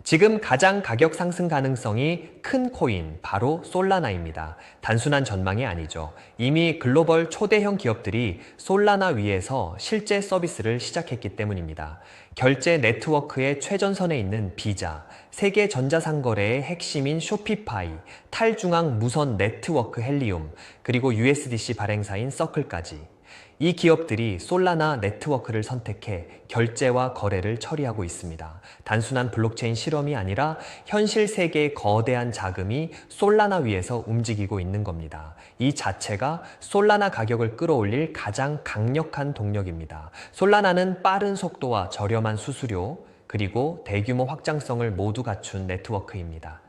지금 가장 가격 상승 가능성이 큰 코인, 바로 솔라나입니다. 단순한 전망이 아니죠. 이미 글로벌 초대형 기업들이 솔라나 위에서 실제 서비스를 시작했기 때문입니다. 결제 네트워크의 최전선에 있는 비자, 세계 전자상거래의 핵심인 쇼피파이, 탈중앙 무선 네트워크 헬리움, 그리고 USDC 발행사인 서클까지. 이 기업들이 솔라나 네트워크를 선택해 결제와 거래를 처리하고 있습니다. 단순한 블록체인 실험이 아니라 현실 세계의 거대한 자금이 솔라나 위에서 움직이고 있는 겁니다. 이 자체가 솔라나 가격을 끌어올릴 가장 강력한 동력입니다. 솔라나는 빠른 속도와 저렴한 수수료, 그리고 대규모 확장성을 모두 갖춘 네트워크입니다.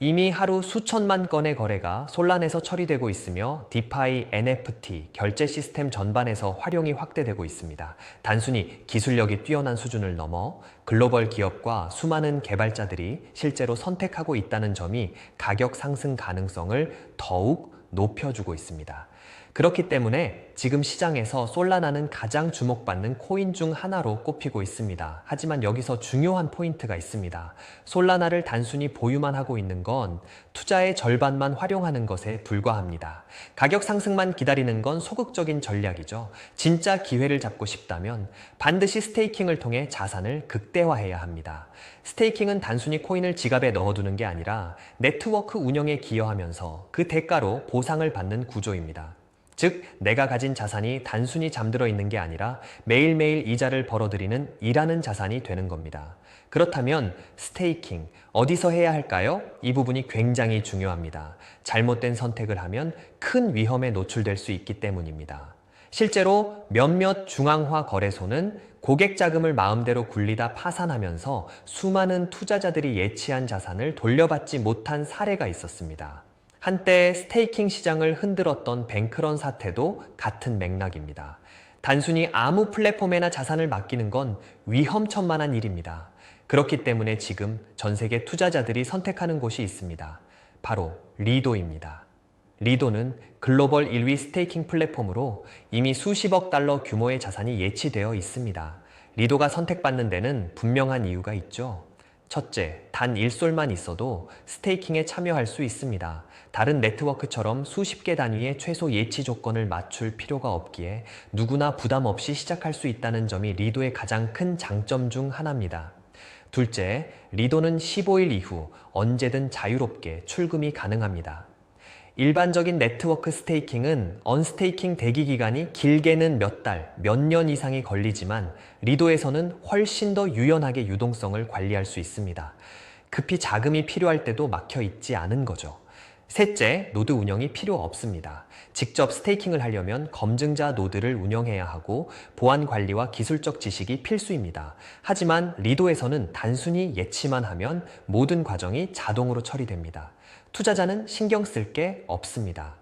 이미 하루 수천만 건의 거래가 솔라나에서 처리되고 있으며 디파이, NFT, 결제 시스템 전반에서 활용이 확대되고 있습니다. 단순히 기술력이 뛰어난 수준을 넘어 글로벌 기업과 수많은 개발자들이 실제로 선택하고 있다는 점이 가격 상승 가능성을 더욱 높여주고 있습니다. 그렇기 때문에 지금 시장에서 솔라나는 가장 주목받는 코인 중 하나로 꼽히고 있습니다. 하지만 여기서 중요한 포인트가 있습니다. 솔라나를 단순히 보유만 하고 있는 건 투자의 절반만 활용하는 것에 불과합니다. 가격 상승만 기다리는 건 소극적인 전략이죠. 진짜 기회를 잡고 싶다면 반드시 스테이킹을 통해 자산을 극대화해야 합니다. 스테이킹은 단순히 코인을 지갑에 넣어두는 게 아니라 네트워크 운영에 기여하면서 그 대가로 보상을 받는 구조입니다. 즉, 내가 가진 자산이 단순히 잠들어 있는 게 아니라 매일매일 이자를 벌어들이는 일하는 자산이 되는 겁니다. 그렇다면 스테이킹, 어디서 해야 할까요? 이 부분이 굉장히 중요합니다. 잘못된 선택을 하면 큰 위험에 노출될 수 있기 때문입니다. 실제로 몇몇 중앙화 거래소는 고객 자금을 마음대로 굴리다 파산하면서 수많은 투자자들이 예치한 자산을 돌려받지 못한 사례가 있었습니다. 한때 스테이킹 시장을 흔들었던 뱅크런 사태도 같은 맥락입니다. 단순히 아무 플랫폼에나 자산을 맡기는 건 위험천만한 일입니다. 그렇기 때문에 지금 전 세계 투자자들이 선택하는 곳이 있습니다. 바로 리도입니다. 리도는 글로벌 1위 스테이킹 플랫폼으로 이미 수십억 달러 규모의 자산이 예치되어 있습니다. 리도가 선택받는 데는 분명한 이유가 있죠. 첫째, 단 1솔만 있어도 스테이킹에 참여할 수 있습니다. 다른 네트워크처럼 수십 개 단위의 최소 예치 조건을 맞출 필요가 없기에 누구나 부담 없이 시작할 수 있다는 점이 리도의 가장 큰 장점 중 하나입니다. 둘째, 리도는 15일 이후 언제든 자유롭게 출금이 가능합니다. 일반적인 네트워크 스테이킹은 언스테이킹 대기 기간이 길게는 몇 달, 몇 년 이상이 걸리지만 리도에서는 훨씬 더 유연하게 유동성을 관리할 수 있습니다. 급히 자금이 필요할 때도 막혀 있지 않은 거죠. 셋째, 노드 운영이 필요 없습니다. 직접 스테이킹을 하려면 검증자 노드를 운영해야 하고 보안 관리와 기술적 지식이 필수입니다. 하지만 리도에서는 단순히 예치만 하면 모든 과정이 자동으로 처리됩니다. 투자자는 신경 쓸 게 없습니다.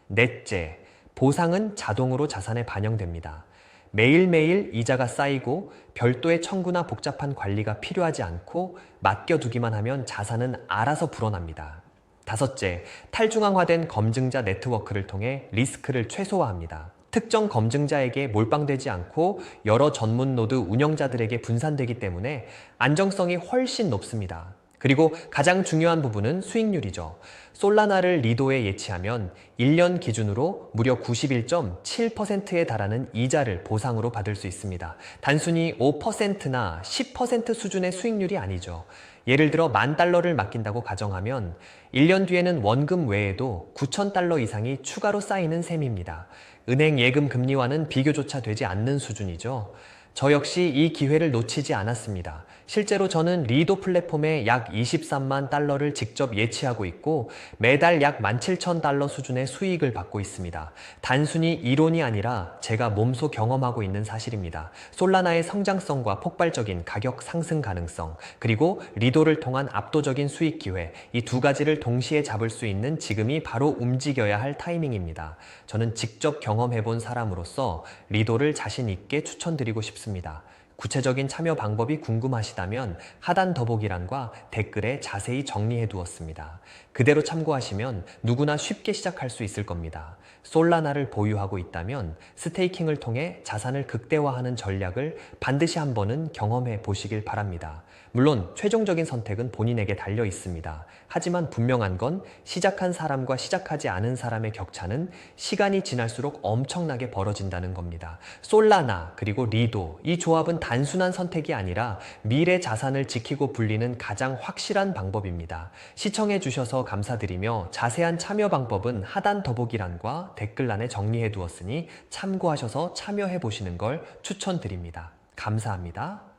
넷째, 보상은 자동으로 자산에 반영됩니다. 매일매일 이자가 쌓이고 별도의 청구나 복잡한 관리가 필요하지 않고 맡겨두기만 하면 자산은 알아서 불어납니다. 다섯째, 탈중앙화된 검증자 네트워크를 통해 리스크를 최소화합니다. 특정 검증자에게 몰빵되지 않고 여러 전문 노드 운영자들에게 분산되기 때문에 안정성이 훨씬 높습니다. 그리고 가장 중요한 부분은 수익률이죠. 솔라나를 리도에 예치하면 1년 기준으로 무려 91.7%에 달하는 이자를 보상으로 받을 수 있습니다. 단순히 5%나 10% 수준의 수익률이 아니죠. 예를 들어 $10,000를 맡긴다고 가정하면 1년 뒤에는 원금 외에도 $9,000 이상이 추가로 쌓이는 셈입니다. 은행 예금 금리와는 비교조차 되지 않는 수준이죠. 저 역시 이 기회를 놓치지 않았습니다. 실제로 저는 리도 플랫폼에 약 $23만 직접 예치하고 있고 매달 약 $17,000 수준의 수익을 받고 있습니다. 단순히 이론이 아니라 제가 몸소 경험하고 있는 사실입니다. 솔라나의 성장성과 폭발적인 가격 상승 가능성, 그리고 리도를 통한 압도적인 수익 기회, 이 두 가지를 동시에 잡을 수 있는 지금이 바로 움직여야 할 타이밍입니다. 저는 직접 경험해본 사람으로서 리도를 자신 있게 추천드리고 싶습니다. 구체적인 참여 방법이 궁금하시다면 하단 더보기란과 댓글에 자세히 정리해 두었습니다. 그대로 참고하시면 누구나 쉽게 시작할 수 있을 겁니다. 솔라나를 보유하고 있다면 스테이킹을 통해 자산을 극대화하는 전략을 반드시 한번은 경험해 보시길 바랍니다. 물론 최종적인 선택은 본인에게 달려 있습니다. 하지만 분명한 건 시작한 사람과 시작하지 않은 사람의 격차는 시간이 지날수록 엄청나게 벌어진다는 겁니다. 솔라나 그리고 리도, 이 조합은 단순한 선택이 아니라 미래 자산을 지키고 불리는 가장 확실한 방법입니다. 시청해 주셔서 감사드리며 자세한 참여 방법은 하단 더보기란과 댓글란에 정리해 두었으니 참고하셔서 참여해 보시는 걸 추천드립니다. 감사합니다.